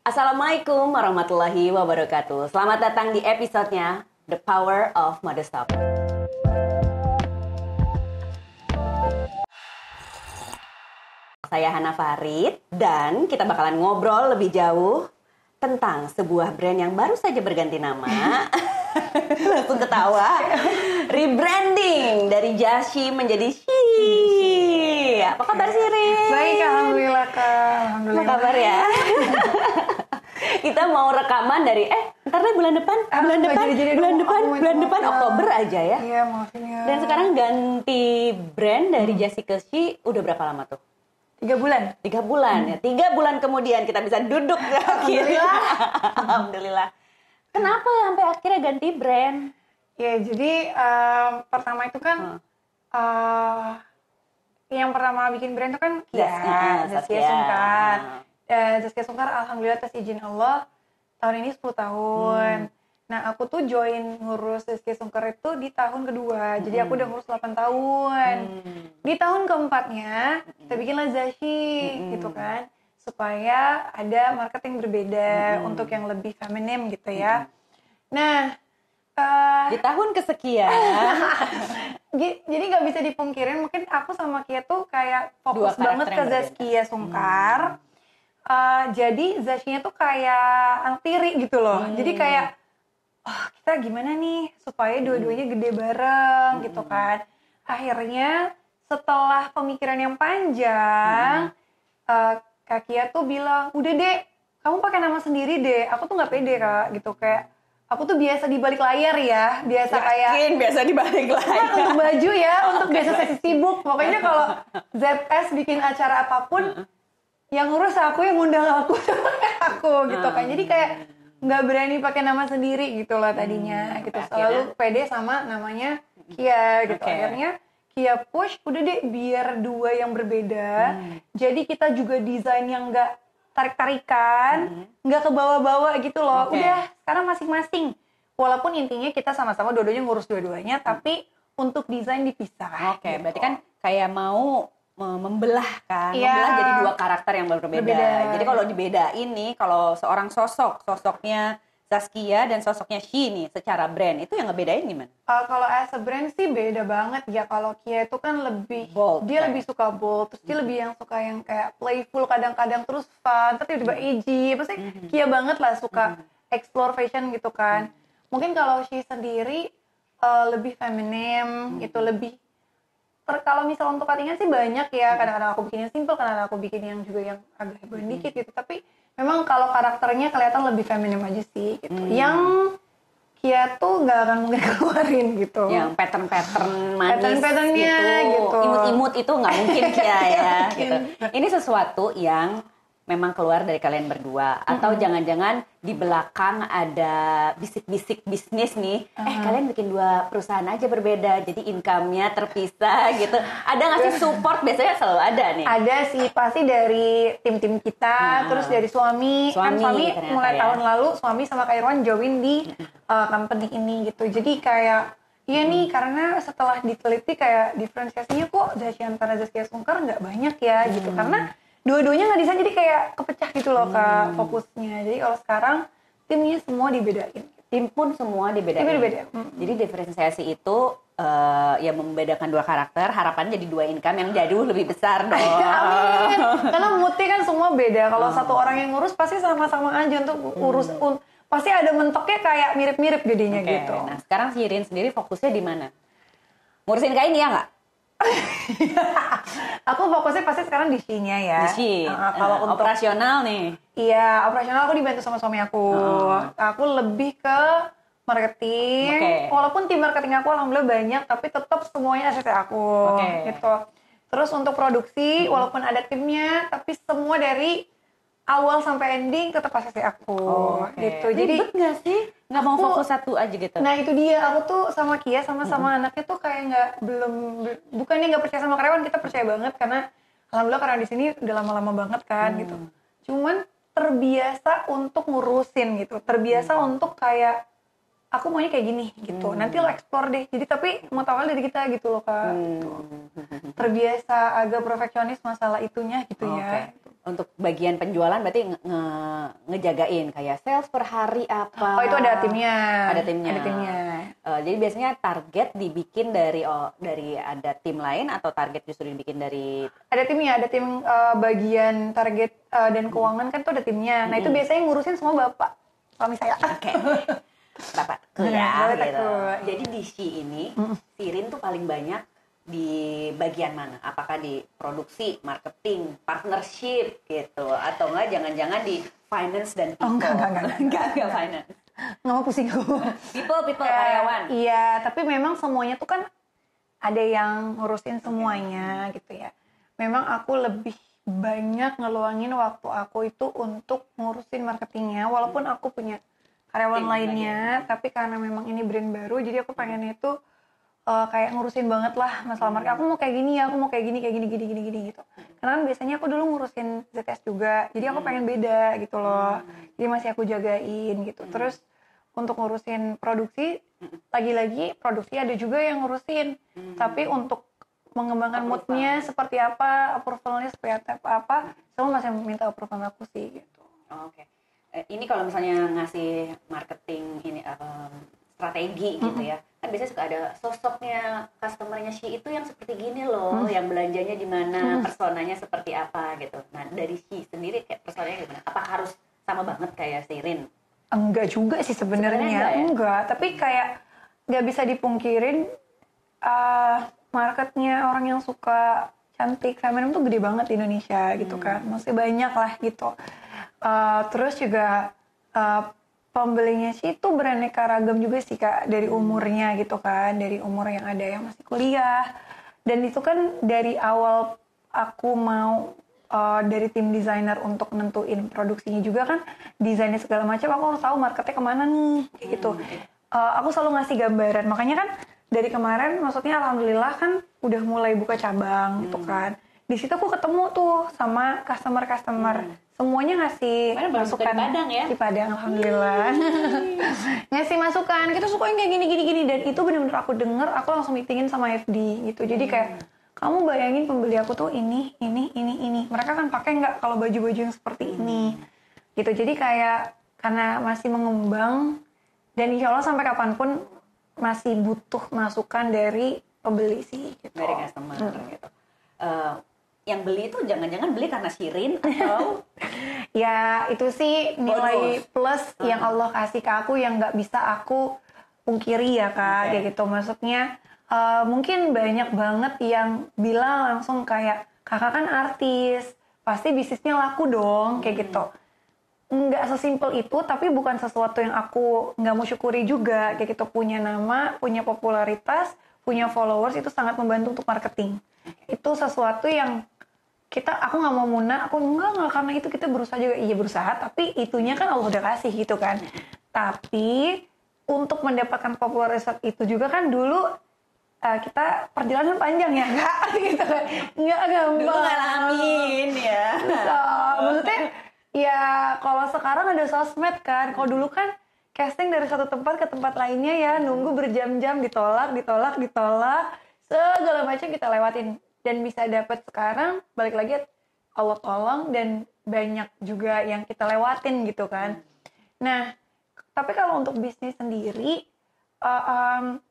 Assalamualaikum warahmatullahi wabarakatuh. Selamat datang di episodenya The Power of Modest Talk. Saya Hana Farid dan kita bakalan ngobrol lebih jauh tentang sebuah brand yang baru saja berganti nama. Langsung ketawa. Rebranding dari Jashi menjadi Shi. Apa kabar sih, Rin? Baik, alhamdulillah Kak. Apa kabar ya? Kita mau rekaman dari ntar deh bulan depan Oktober aja ya. Iya, maafin ya. Dan sekarang ganti brand dari Jashi ke Shi udah berapa lama tuh? 3 bulan. 3 bulan ya. 3 bulan kemudian kita bisa duduk Alhamdulillah. Alhamdulillah. Kenapa sampai akhirnya ganti brand? Ya, jadi pertama itu kan yang pertama bikin brand itu kan Zaskia Sungkar. Zaskia Sungkar alhamdulillah atas izin Allah tahun ini 10 tahun. Nah, aku tuh join ngurus Zaskia Sungkar itu di tahun kedua. Jadi aku udah ngurus 8 tahun. Di tahun keempatnya kita bikinlah Zashi gitu kan. Supaya ada marketing berbeda untuk yang lebih feminim gitu ya. Nah, di tahun kesekian jadi nggak bisa dipungkirin mungkin aku sama Kia tuh kayak fokus banget ke Zaskia Sungkar. Jadi Zashinya tuh kayak anak tiri gitu loh. Jadi kayak kita gimana nih supaya dua-duanya gede bareng gitu kan. Akhirnya setelah pemikiran yang panjang, Kak Kia tuh bilang, udah deh, kamu pakai nama sendiri deh. Aku tuh nggak pede Kak, gitu kayak. Aku tuh biasa di balik layar ya, biasa biasa di balik layar. Untuk baju ya, untuk biasa sesi sibuk. Pokoknya kalau ZS bikin acara apapun, yang ngurus aku, yang ngundang aku gitu kan. Jadi kayak nggak berani pakai nama sendiri gitu loh tadinya. Gitu. Selalu pede sama namanya Kia gitu. Akhirnya Kia push, udah deh biar dua yang berbeda. Jadi kita juga desain yang nggak tarik-tarikan, nggak ke bawah-bawah gitu loh. Udah, sekarang masing-masing. Walaupun intinya kita sama-sama dua-duanya ngurus dua-duanya, tapi untuk desain dipisah. Gitu. Berarti kan kayak mau membelah kan, membelah jadi dua karakter yang berbeda. Jadi kalau dibedain nih, kalau seorang sosoknya Zaskia dan sosoknya Shi nih secara brand, itu yang ngebedain gimana? Kalau as a brand sih beda banget ya. Kalau Kia itu kan lebih bold, dia lebih suka bold, terus dia lebih yang suka yang kayak playful kadang-kadang, terus fun, tapi tiba-tiba edgy. Pasti Kia banget lah suka explore fashion gitu kan. Mungkin kalau Shi sendiri lebih feminim, itu lebih kalau misal untuk cuttingan sih banyak ya. Kadang-kadang aku bikin yang simple, kadang-kadang aku bikin yang juga yang agak heboh dikit gitu. Tapi memang kalau karakternya kelihatan lebih feminim aja sih gitu. Yang Kia tuh nggak akan mungkin keluarin gitu. Yang pattern manis pattern-patternnya gitu. Imut-imut itu nggak mungkin Kia ya. Gitu. Ini sesuatu yang memang keluar dari kalian berdua. Atau jangan-jangan di belakang ada bisik-bisik bisnis nih. Kalian bikin dua perusahaan aja berbeda. Jadi income-nya terpisah gitu. Ada nggak sih support? Biasanya selalu ada nih. Ada sih, pasti dari tim-tim kita. Terus dari suami kan suami mulai tahun lalu suami sama Kak Irwan join di company ini gitu. Jadi kayak iya nih, karena setelah diteliti kayak diferensiasinya kok Zashi antara Zaskia Sungkar nggak banyak ya gitu. Karena dua-duanya nggak desain, jadi kayak kepecah gitu loh Kak fokusnya. Jadi kalau sekarang timnya semua dibedain. Tim pun semua dibedain. Jadi diferensiasi itu ya membedakan dua karakter, harapannya jadi dua income yang jauh lebih besar dong. Amin. Karena moodnya kan semua beda. Kalau satu orang yang ngurus pasti sama-sama aja untuk urus. Pasti ada mentoknya kayak mirip-mirip jadinya gitu. Nah sekarang si Rin sendiri fokusnya di mana? Ngurusin kain ya nggak? Aku fokusnya pasti sekarang di Shi-nya ya. Di Shi. Kalau untuk operasional nih. Iya, operasional aku dibantu sama suami aku. Aku lebih ke marketing. Walaupun tim marketing aku alhamdulillah banyak, tapi tetap semuanya ACC aku. Gitu. Terus untuk produksi, walaupun ada timnya, tapi semua dari awal sampai ending tetap ACC aku. Gitu. Jadi ribet nggak sih? Nggak mau fokus satu aja gitu? Nah itu dia, aku tuh sama Kia sama-sama anaknya tuh kayak bukannya nggak percaya sama karyawan, kita percaya banget karena alhamdulillah karena di sini udah lama-lama banget kan gitu. Cuman terbiasa untuk ngurusin gitu, terbiasa untuk kayak aku maunya kayak gini gitu. Nanti lo explore deh. Jadi tapi mau tahu dari kita gitu loh Kak. Terbiasa agak perfeksionis masalah itunya gitu ya. untuk bagian penjualan berarti ngejagain kayak sales per hari apa? Oh itu ada timnya. Ada timnya. Ada timnya. Jadi biasanya target dibikin dari ada tim lain atau target justru dibikin dari? Ada timnya, ada tim bagian target dan keuangan kan tuh ada timnya. Nah itu biasanya ngurusin semua bapak suami saya. Oke. Bapak ya, Bapak gitu. tuh. Jadi di She ini, Sirin tuh paling banyak di bagian mana? Apakah di produksi, marketing, partnership gitu, atau enggak jangan-jangan di finance dan people? Oh enggak finance. Nggak mau pusing gue. People karyawan. Iya, tapi memang semuanya tuh kan ada yang ngurusin semuanya gitu ya. Memang aku lebih banyak ngeluangin waktu aku itu untuk ngurusin marketingnya, walaupun aku punya karyawan lainnya, tapi karena memang ini brand baru, jadi aku pengennya itu kayak ngurusin banget lah masalah marketing. Aku mau kayak gini ya, aku mau kayak gini gitu. Karena kan biasanya aku dulu ngurusin ZS juga, jadi aku pengen beda gitu loh. Jadi masih aku jagain gitu. Terus untuk ngurusin produksi, lagi-lagi produksi ada juga yang ngurusin. Tapi untuk mengembangkan moodnya seperti apa, approvalnya seperti apa, selalu masih minta approval aku sih gitu. Oh, oke. Ini kalau misalnya ngasih marketing ini strategi gitu ya, kan biasanya suka ada sosoknya customernya She itu yang seperti gini loh, yang belanjanya di mana, personanya seperti apa gitu. Nah dari She sendiri kayak personanya gimana? Apa harus sama banget kayak Sirin? Enggak juga sih sebenarnya, enggak. Tapi kayak nggak bisa dipungkirin marketnya orang yang suka cantik feminin tuh gede banget di Indonesia gitu kan, masih banyak lah gitu. Terus juga pembelinya sih itu beraneka ragam juga sih Kak, dari umurnya gitu kan, dari umur yang ada yang masih kuliah, dan itu kan dari awal aku mau dari tim desainer untuk nentuin produksinya juga kan, desainnya segala macam, aku harus tahu marketnya kemana nih kayak gitu. Aku selalu ngasih gambaran, makanya kan dari kemarin maksudnya alhamdulillah kan udah mulai buka cabang gitu kan. Di situ aku ketemu tuh sama customer semuanya ngasih masukan di Padang ya? Di Padang alhamdulillah. Ngasih masukan, kita suka yang kayak gini dan itu benar-benar aku denger, aku langsung meetingin sama FD gitu. Jadi kayak kamu bayangin pembeli aku tuh ini. Mereka kan pakai nggak kalau baju-baju yang seperti ini gitu. Jadi kayak karena masih mengembang dan insya Allah sampai kapanpun masih butuh masukan dari pembeli sih gitu. Dari customer gitu. Yang beli itu jangan-jangan beli karena Sirin atau ya itu sih nilai plus yang Allah kasih ke aku yang nggak bisa aku pungkiri ya Kak, kayak gitu. Maksudnya mungkin banyak banget yang bilang langsung kayak kakak kan artis, pasti bisnisnya laku dong kayak gitu. Nggak sesimpel itu, tapi bukan sesuatu yang aku nggak mau syukuri juga kayak gitu. Punya nama, punya popularitas, punya followers itu sangat membantu untuk marketing. Itu sesuatu yang aku nggak mau munah, aku enggak karena itu kita berusaha juga, iya berusaha, tapi itunya kan Allah udah kasih gitu kan. Tapi untuk mendapatkan popularitas itu juga kan dulu kita perjalanan panjang ya Kak, gitu kan, nggak gampang. Dulu ngalamin ya. Maksudnya ya kalau sekarang ada sosmed kan, kalau dulu kan casting dari satu tempat ke tempat lainnya ya, nunggu berjam-jam, ditolak, segala macam kita lewatin. Dan bisa dapat sekarang, balik lagi Allah tolong dan banyak juga yang kita lewatin gitu kan. Nah, tapi kalau untuk bisnis sendiri,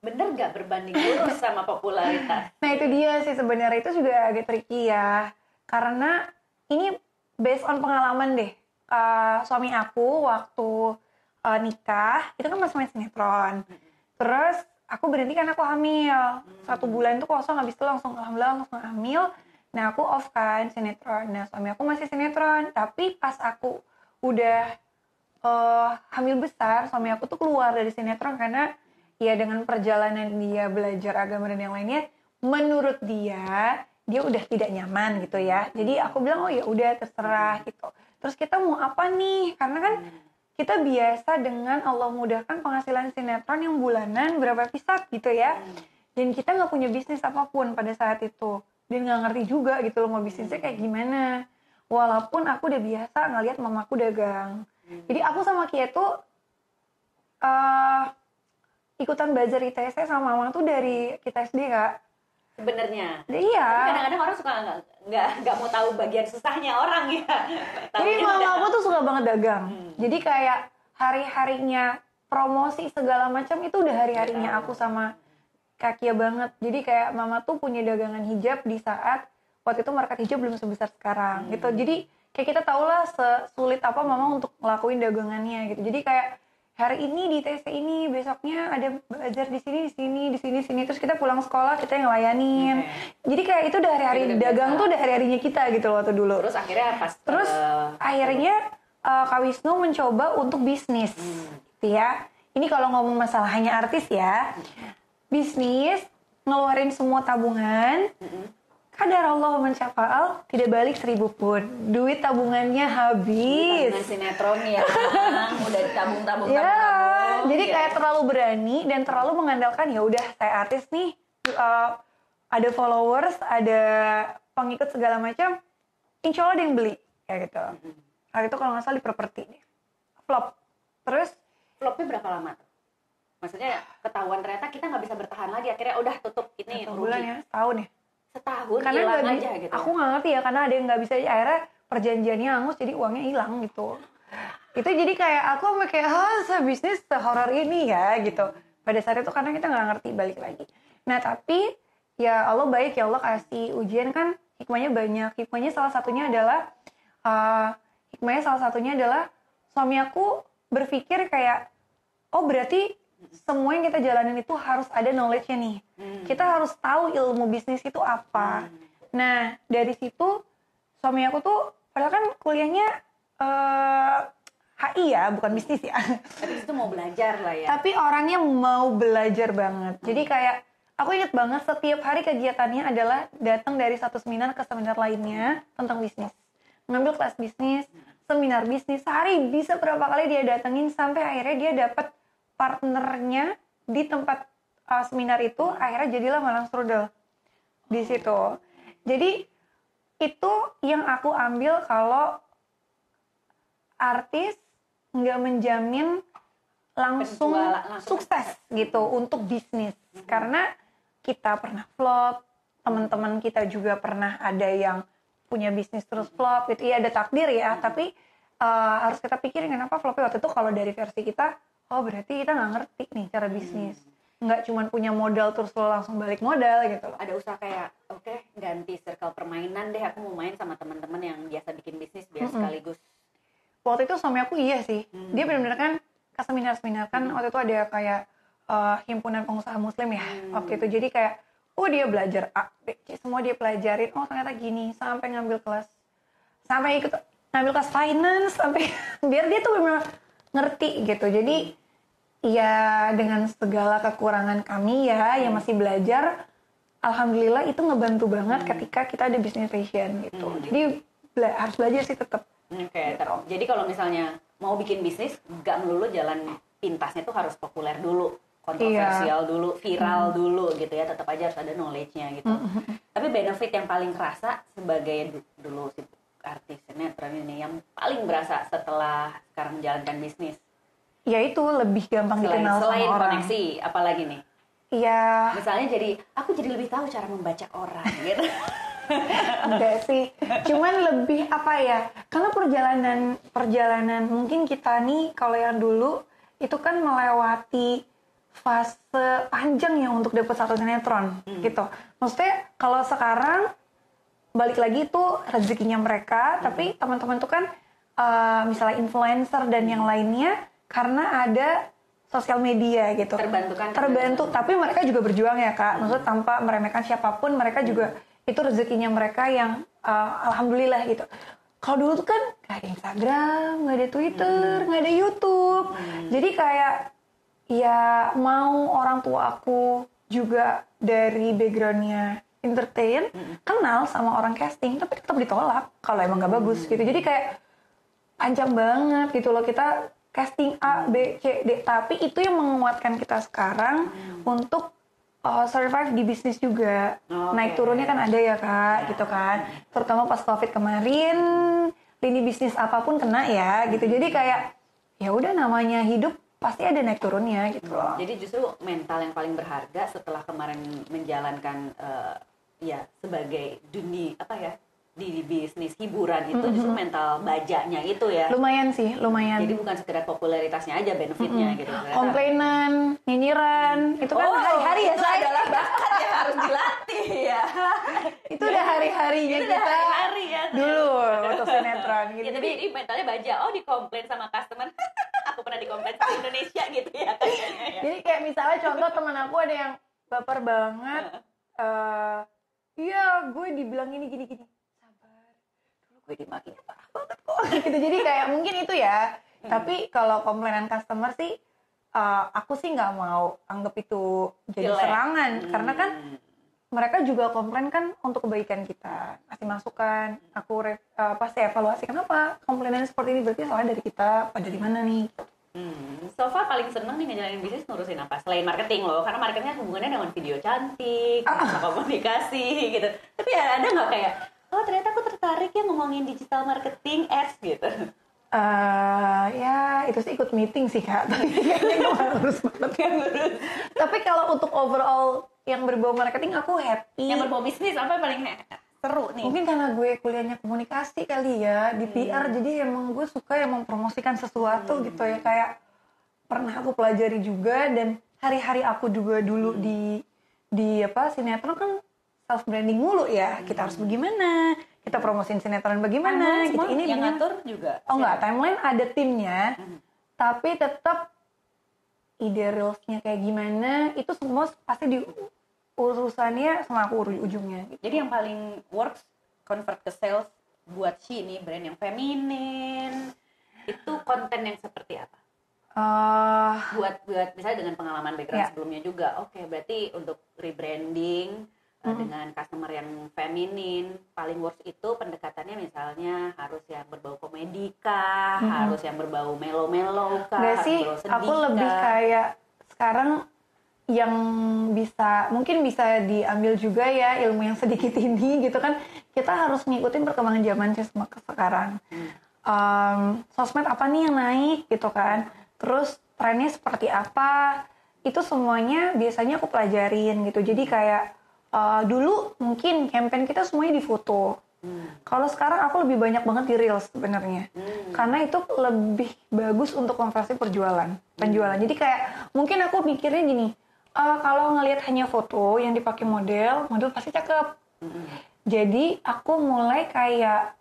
bener nggak berbanding lurus sama popularitas? Nah itu dia sih sebenarnya, itu juga agak tricky ya. Karena ini based on pengalaman deh. Suami aku waktu nikah, itu kan masih main sinetron. Terus aku berhenti karena aku hamil. 1 bulan tuh kosong, habis itu langsung alhamdulillah langsung hamil. Nah aku off kan sinetron. Nah suami aku masih sinetron. Tapi pas aku udah hamil besar, suami aku tuh keluar dari sinetron karena ya dengan perjalanan dia belajar agama dan yang lainnya, menurut dia udah tidak nyaman gitu ya. Jadi aku bilang oh ya udah terserah gitu. Terus kita mau apa nih? Karena kan kita biasa dengan Allah mudahkan penghasilan sinetron yang bulanan berapa episode gitu ya. Dan kita nggak punya bisnis apapun pada saat itu. Dan nggak ngerti juga gitu loh mau bisnisnya kayak gimana. Walaupun aku udah biasa ngelihat mamaku dagang. Jadi aku sama Kia tuh ikutan bazar ITC sama mama tuh dari kita SD Kak. sebenarnya. Iya. Kadang-kadang orang suka nggak mau tahu bagian susahnya orang ya. Jadi mama aku tuh suka banget dagang. Jadi kayak hari-harinya promosi segala macam itu udah hari-harinya aku sama Kakia banget. Jadi kayak mama tuh punya dagangan hijab di saat waktu itu market hijab belum sebesar sekarang gitu. Jadi kayak kita tau lah sesulit apa mama untuk ngelakuin dagangannya gitu. Jadi kayak hari ini di TC ini, besoknya ada belajar di sini. Terus kita pulang sekolah kita yang ngelayanin. Jadi kayak itu udah hari-hari dagang tuh udah hari-harinya kita gitu loh waktu dulu. Terus akhirnya akhirnya Kak Wisnu mencoba untuk bisnis. Gitu ya. Ini kalau ngomong masalah hanya artis ya. Bisnis, ngeluarin semua tabungan. Kadar Allah mencapal, tidak balik 1.000 pun. Duit tabungannya habis. Tabungan sinetron ya, udah ditabung. Ya, jadi kayak terlalu berani dan terlalu mengandalkan ya udah saya artis nih, ada followers, ada pengikut segala macam, insya Allah ada yang beli kayak gitu. Hari itu kalau nggak salah di properti deh, flop. Terus flopnya berapa lama? Maksudnya ketahuan ternyata kita nggak bisa bertahan lagi, akhirnya udah tutup ini rugi. Bulan ya, setahun ya. Setahun Karena hilang aja gitu. Aku nggak ngerti ya, karena ada yang nggak bisa, akhirnya perjanjiannya hangus jadi uangnya hilang gitu. Itu jadi kayak aku kayak sebisnis sehoror ini ya gitu. Pada saat itu karena kita nggak ngerti, balik lagi. Nah tapi ya Allah baik, ya Allah kasih ujian kan, hikmahnya banyak. Hikmahnya salah satunya adalah suami aku berpikir kayak, oh berarti semua yang kita jalanin itu harus ada knowledge-nya nih. Kita harus tahu ilmu bisnis itu apa. Nah, dari situ suami aku tuh padahal kan kuliahnya HI ya, bukan bisnis ya. Tapi itu mau belajar lah ya. Tapi orangnya mau belajar banget. Jadi kayak aku inget banget setiap hari kegiatannya adalah datang dari satu seminar ke seminar lainnya tentang bisnis. Ngambil kelas bisnis, seminar bisnis. Sehari bisa berapa kali dia datengin sampai akhirnya dia dapat partnernya di tempat seminar itu, akhirnya jadilah Malang Strudel di situ. Jadi itu yang aku ambil kalau artis nggak menjamin langsung sukses gitu untuk bisnis, karena kita pernah flop, teman-teman kita juga pernah ada yang punya bisnis terus flop gitu ya, ada takdir ya. Tapi harus kita pikirin kenapa flopnya waktu itu. Kalau dari versi kita, oh berarti kita nggak ngerti nih cara bisnis, nggak cuma punya modal terus lo langsung balik modal gitu loh. Ada usaha kayak, oke, ganti circle permainan deh, aku mau main sama teman-teman yang biasa bikin bisnis biar sekaligus. Waktu itu suami aku iya sih, dia benar-benar kan ke seminar-seminar kan. Waktu itu ada kayak himpunan pengusaha muslim ya waktu itu. Jadi kayak dia belajar A, B, C, semua dia pelajarin. Oh ternyata gini, sampai ngambil kelas, sampai ikut ngambil kelas finance, sampai biar dia tuh benar ngerti gitu. Jadi ya dengan segala kekurangan kami ya yang masih belajar, alhamdulillah itu ngebantu banget ketika kita ada bisnis fashion gitu. Jadi harus belajar sih tetap. Oke, jadi kalau misalnya mau bikin bisnis, nggak melulu jalan pintasnya tuh harus populer dulu, kontroversial dulu, viral dulu gitu ya. Tetap aja harus ada knowledge-nya gitu. Tapi benefit yang paling kerasa sebagai dulu si artis sinetron ini, yang paling berasa setelah sekarang menjalankan bisnis, ya itu lebih gampang dikenal sama orang. Selain koneksi, apalagi nih? Iya. Misalnya aku jadi lebih tahu cara membaca orang gitu. Enggak sih, cuman lebih apa ya, karena perjalanan mungkin kita nih kalau yang dulu itu kan melewati fase panjang ya untuk dapat satu sinetron gitu. Maksudnya kalau sekarang balik lagi itu rezekinya mereka, tapi teman-teman tuh kan misalnya influencer dan yang lainnya karena ada sosial media gitu. Terbantu, tapi mereka juga berjuang ya Kak. Maksudnya tanpa meremehkan siapapun, mereka juga itu rezekinya mereka yang alhamdulillah gitu. Kalau dulu tuh kan gak ada Instagram, gak ada Twitter, gak ada YouTube. Jadi kayak ya mau orang tua aku juga dari backgroundnya entertain, kenal sama orang casting, tapi tetap ditolak kalau emang gak bagus gitu. Jadi kayak panjang banget gitu loh, kita casting A, B, C, D. Tapi itu yang menguatkan kita sekarang untuk survive di bisnis juga. Naik turunnya kan ada ya Kak, gitu kan. Terutama pas Covid kemarin, lini bisnis apapun kena ya gitu. Jadi kayak ya udah namanya hidup pasti ada naik turunnya gitu loh. Jadi justru mental yang paling berharga setelah kemarin menjalankan ya sebagai dunia di bisnis hiburan itu justru mental bajanya itu ya. Lumayan sih, lumayan. Jadi bukan sekedar popularitasnya aja, benefitnya gitu. Komplainan, nyinyiran, itu kan hari-hari ya itu saya. adalah bakat yang harus dilatih ya. Itu udah hari-harinya Itu kita. udah hari-hari ya. Dulu waktu sinetron gitu. Ya, tapi ini mentalnya baja. Oh, dikomplain sama customer. Aku pernah dikomplain sama Indonesia gitu ya kayaknya ya. Jadi kayak misalnya contoh teman aku ada yang baper banget. Iya, gue dibilang ini gini-gini. Sabar. Dulu gue dimakinya parah banget kok. Gitu. Jadi kayak mungkin itu ya. Tapi kalau komplainan customer sih, aku sih nggak mau anggap itu jadi serangan. Karena kan mereka juga komplain kan untuk kebaikan kita. Kasih masukan. Aku pasti evaluasi. Kenapa komplainan seperti ini? Berarti salah dari kita. Apa dari mana nih? So far paling seneng nih ngejalanin bisnis ngurusin apa? Selain marketing loh, karena marketingnya hubungannya dengan video cantik, sama komunikasi gitu. Tapi ya ada nggak kayak, oh ternyata aku tertarik ya ngomongin digital marketing, ads gitu? Ya itu sih ikut meeting sih Kak. Tapi kayaknya gue harus banget. Tapi kalau untuk overall yang berbau marketing aku happy. Yang berbau bisnis apa yang paling seru nih? Mungkin karena gue kuliahnya komunikasi kali ya di PR, jadi emang gue suka yang mempromosikan sesuatu gitu ya. Kayak pernah aku pelajari juga, dan hari-hari aku juga dulu di sinetron kan self branding mulu ya. Kita harus bagaimana, kita promosiin sinetron bagaimana gitu. Ini yang ngatur juga? Oh enggak, timeline ada timnya, tapi tetap ide reelsnya kayak gimana itu semua pasti di urusannya sama aku ujungnya gitu. Jadi yang paling works convert ke sales buat ini brand yang feminin itu konten yang seperti apa? Buat misalnya dengan pengalaman background sebelumnya juga, oke, berarti untuk rebranding dengan customer yang feminin paling works itu pendekatannya misalnya harus yang berbau komedi kah, harus yang berbau melo-melo kah, Nggak sih, berbau sedih aku lebih kah? kayak sekarang yang mungkin bisa diambil juga ya ilmu yang sedikit ini gitu kan, kita harus ngikutin perkembangan zaman sekarang. Sosmed apa nih yang naik gitu kan, terus trennya seperti apa, itu semuanya biasanya aku pelajarin gitu. Jadi kayak dulu mungkin campaign kita semuanya di foto. Kalau sekarang aku lebih banyak banget di reels sebenarnya, karena itu lebih bagus untuk konversi penjualan. Jadi kayak mungkin aku mikirnya gini, kalau ngelihat hanya foto yang dipakai model pasti cakep. Jadi aku mulai kayak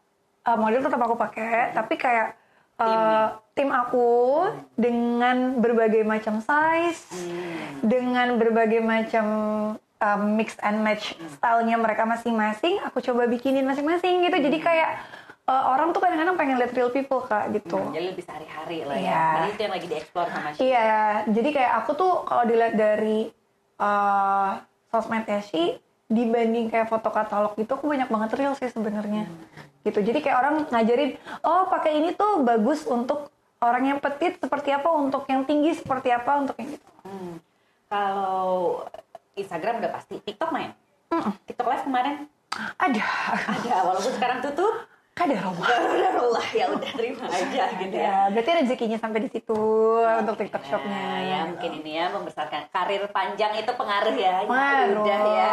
model tetap aku pakai, tapi kayak tim aku dengan berbagai macam size, dengan berbagai macam mix and match stylenya mereka masing-masing, aku coba bikinin masing-masing gitu. Jadi kayak orang tuh kadang-kadang pengen lihat real people Kak gitu. Jadi lebih sehari-hari lah ya. Iya. Jadi itu yang lagi dieksplor sama Shi. Iya, jadi kayak aku tuh kalau dilihat dari sosmednya Shi dibanding kayak foto katalog gitu, aku banyak banget real sih sebenarnya. Gitu. Jadi kayak orang ngajarin, oh pakai ini tuh bagus untuk orang yang petit seperti apa, untuk yang tinggi seperti apa, untuk yang gitu. Kalau Instagram udah pasti, TikTok main? TikTok live kemarin? Ada, walaupun sekarang tutup. Qadarullah. Ya udah terima aja gitu ya. Ya, berarti rezekinya sampai di situ untuk TikTok shopnya. Ya mungkin ini ya membesarkan karir panjang itu pengaruh ya. Pengaruh. Udah ya.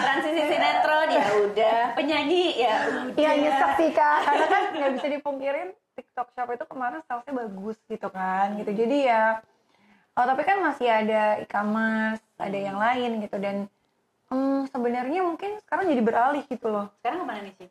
Transisi sinetron ya udah. Penyanyi ya udah. Iya nyesek sih Kak, karena kan nggak bisa dipungkirin TikTok shop itu kemarin salesnya bagus gitu kan. Gitu. Jadi ya, tapi kan masih ada e-commerce, ada yang lain gitu, dan sebenarnya mungkin sekarang jadi beralih gitu loh. Sekarang kemana nih sih?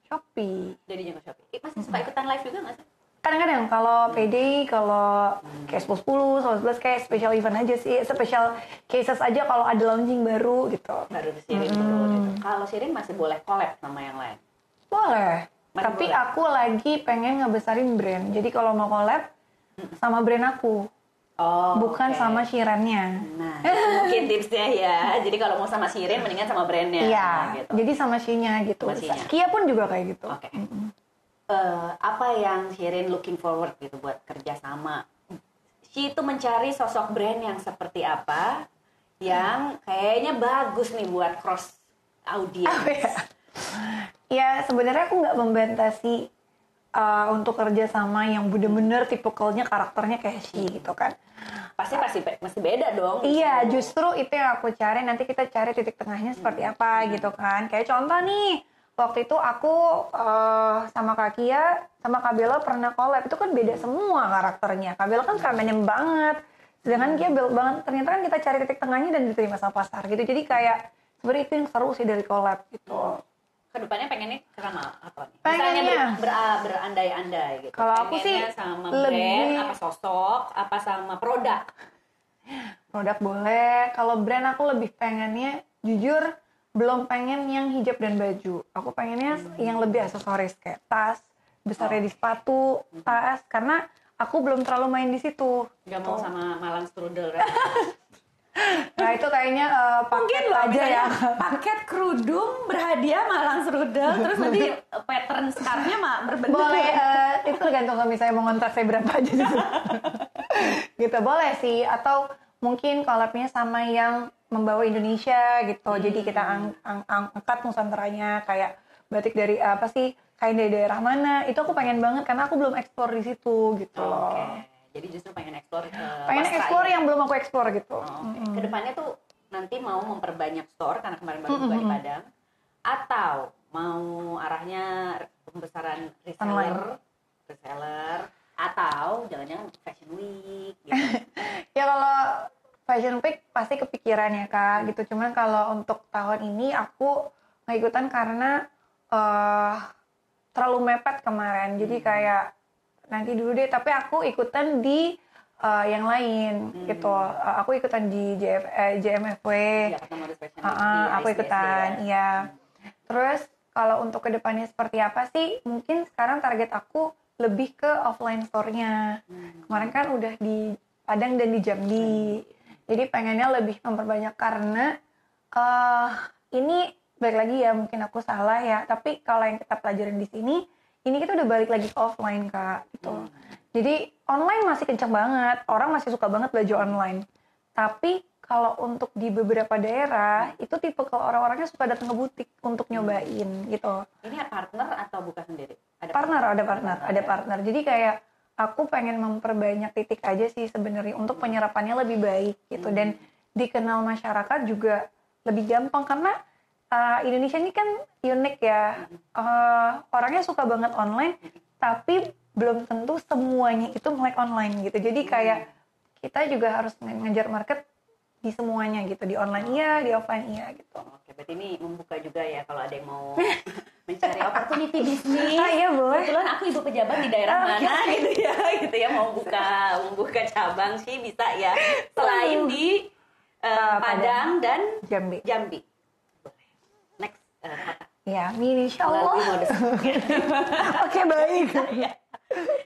Shopee. Jadinya ke Shopee. Masih suka ikutan live juga nggak sih? Kadang-kadang kalau PD, kalau kayak 10-10, 11 kayak special event aja sih, special cases aja kalau ada launching baru gitu. Baru di Shirin turun gitu. Kalau Shirin masih boleh collab sama yang lain? Boleh. Masih Tapi boleh? aku lagi pengen ngebesarin brand. Jadi kalau mau collab sama brand aku, bukan oke. sama Shirennya. Nah, itu mungkin tipsnya ya. Jadi kalau mau sama Shirin, mendingan sama brandnya. Iya, Gitu. jadi sama She-nya gitu. Sama She-nya. Kia pun juga kayak gitu. Oke. Apa yang Shirin looking forward gitu buat kerja sama? She itu mencari sosok brand yang seperti apa, yang kayaknya bagus nih buat cross audience. Ya sebenarnya aku nggak membatasi untuk kerja sama yang bener-bener tipikalnya karakternya kayak She gitu kan. Pasti masih beda dong. Iya, justru itu yang aku cari. Nanti kita cari titik tengahnya seperti apa gitu kan. Kayak contoh nih, waktu itu aku sama Kak Kia, sama Kak Bella pernah collab. Itu kan beda semua karakternya. Kak Bella kan feminine banget. Sedangkan Kia belok banget. Ternyata kan kita cari titik tengahnya dan diterima sama pasar gitu. Jadi kayak sebenarnya itu yang seru sih dari collab gitu. Kedepannya pengennya sama apa nih? Pengennya Misalnya berandai-andai gitu. Kalau aku sih sama lebih brand, apa sosok, apa sama produk? Produk boleh. Kalau brand aku lebih pengennya, jujur belum pengen yang hijab dan baju. Aku pengennya yang lebih aksesoris kayak tas, besarnya di sepatu, tas. Karena aku belum terlalu main di situ. Gak mau sama Malang Strudel kan? Nah itu kayaknya Mungkin paket loh, aja ya. paket kerudung berhadiah Malang Strudel, terus nanti pattern scarfnya berbeda. Boleh, itu tergantung suami saya mau ngontrak saya berapa aja gitu. Gitu boleh sih. Atau mungkin collabnya sama yang membawa Indonesia gitu. Jadi kita angkat nusantaranya kayak batik dari apa sih, kain dari daerah mana. Itu aku pengen banget karena aku belum eksplor di situ gitu loh. Jadi justru pengen eksplor eksplor yang belum aku eksplor gitu. Kedepannya tuh nanti mau memperbanyak store karena kemarin baru buka di Padang, atau mau arahnya pembesaran reseller, atau jangan-jangan fashion week gitu. Ya kalau fashion week pasti kepikiran ya Kak gitu. Cuman kalau untuk tahun ini aku nggak ikutan karena terlalu mepet kemarin. Jadi kayak nanti dulu deh, tapi aku ikutan di yang lain gitu. Aku ikutan di JMFW. Aku ikutan, iya. Terus kalau untuk kedepannya seperti apa sih? Mungkin sekarang target aku lebih ke offline store-nya. Kemarin kan udah di Padang dan di Jambi. Jadi pengennya lebih memperbanyak karena ini balik lagi ya, mungkin aku salah ya. Tapi kalau yang kita pelajarin di sini, ini kita udah balik lagi ke offline Kak gitu. Jadi online masih kenceng banget, orang masih suka banget belanja online. Tapi kalau untuk di beberapa daerah itu tipe kalau orang-orangnya suka datang ke butik untuk nyobain gitu. Ini partner atau buka sendiri? Ada partner. Jadi kayak aku pengen memperbanyak titik aja sih sebenarnya untuk penyerapannya lebih baik gitu dan dikenal masyarakat juga lebih gampang karena Indonesia ini kan unik ya, orangnya suka banget online, tapi belum tentu semuanya itu melek online gitu. Jadi kayak kita juga harus ngejar market di semuanya gitu, di online iya, di offline iya gitu. Oke, berarti ini membuka juga ya kalau ada yang mau mencari opportunity bisnis. Iya boleh. Kebetulan aku ibu pejabat di daerah mana gitu ya mau buka cabang sih bisa ya. Selain di Padang dan Jambi. Ya, insya Allah. Oke, baik.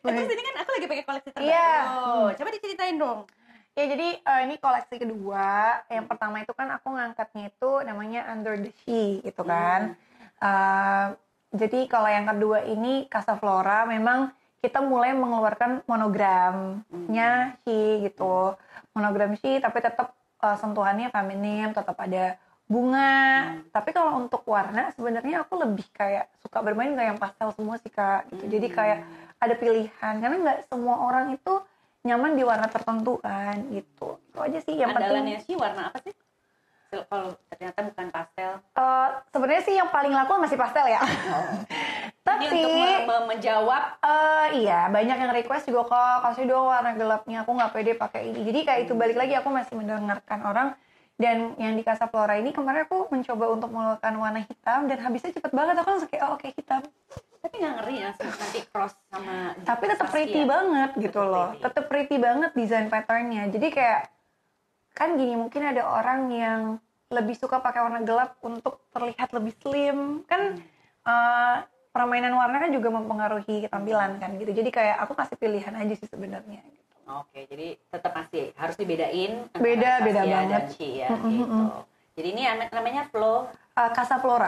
Terus ini kan aku lagi pakai koleksi terbaru. Coba diceritain dong. Ya, jadi ini koleksi kedua. Yang pertama itu kan aku ngangkatnya itu namanya Under the She gitu kan. Jadi kalau yang kedua ini Casa Flora memang kita mulai mengeluarkan monogramnya She gitu. Monogram She tapi tetap sentuhannya feminim, tetap ada bunga. Tapi kalau untuk warna sebenarnya aku lebih kayak suka bermain kayak yang pastel semua sih Kak gitu. Jadi kayak ada pilihan karena nggak semua orang itu nyaman di warna tertentu kan gitu. Itu aja sih yang andalannya penting. sih warna apa sih? Kalau ternyata bukan pastel. Sebenarnya sih yang paling laku masih pastel ya. Tapi ini untuk menjawab iya banyak yang request juga kok kasih dong warna gelapnya, aku nggak pede pakai ini. Jadi kayak itu balik lagi aku masih mendengarkan orang. Dan yang di Casa Flora ini kemarin aku mencoba untuk menggunakan warna hitam dan habisnya cepet banget. Aku langsung kayak oke, hitam. Tapi nggak ngeri ya nanti cross sama. Tapi tetap pretty banget gitu loh. Tetap pretty banget desain patternnya. Jadi kayak kan gini, mungkin ada orang yang lebih suka pakai warna gelap untuk terlihat lebih slim. Kan permainan warna kan juga mempengaruhi tampilan kan gitu. Jadi kayak aku kasih pilihan aja sih sebenarnya. Oke, jadi tetap masih harus dibedain beda banget dan She ya gitu. Jadi ini namanya Casa Flora.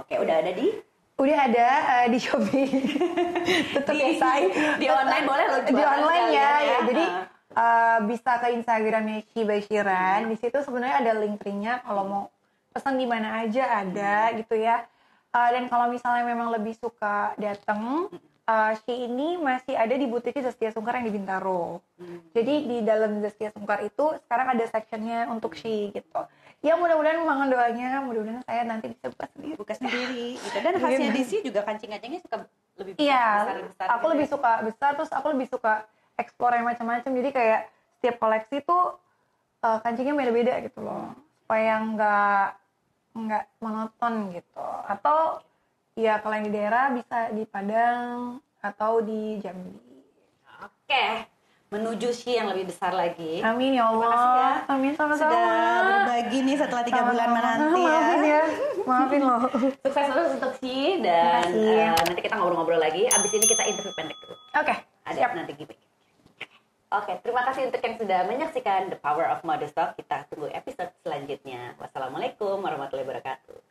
Oke, udah ada di Shopee. Tetap di online boleh lo jualan di online ya. Jadi bisa ke Instagramnya She by Shiran. Di situ sebenarnya ada link tree-nya kalau mau pesan di mana aja ada gitu ya. Dan kalau misalnya memang lebih suka datang, She ini masih ada di butiknya Zaskia Sungkar yang di Bintaro. Jadi di dalam Zaskia Sungkar itu sekarang ada sectionnya untuk She gitu. Ya mudah-mudahan mohon doanya, mudah-mudahan saya nanti bisa buka sendiri. Gitu. Dan khasnya DC juga kancing-kancingnya suka lebih besar, Iya, besar aku gitu lebih ya. suka besar, terus aku lebih suka explore yang macam-macam. Jadi kayak setiap koleksi tuh kancingnya beda-beda gitu loh, supaya nggak monoton gitu. Atau ya kalau yang di daerah bisa di Padang atau di Jambi. Oke, menuju She yang lebih besar lagi. Amin ya Allah. Terima kasih ya. Amin sama-sama. Sudah berbagi nih setelah 3 bulan menanti ya. Maafin ya, maafin loh. Sukses terus untuk She dan Terima kasih. nanti kita ngobrol-ngobrol lagi. Abis ini kita interview pendek dulu. Oke, Ada siap. nanti gimmick. Oke, terima kasih untuk yang sudah menyaksikan The Power of Modest Talk. Kita tunggu episode selanjutnya. Wassalamualaikum warahmatullahi wabarakatuh.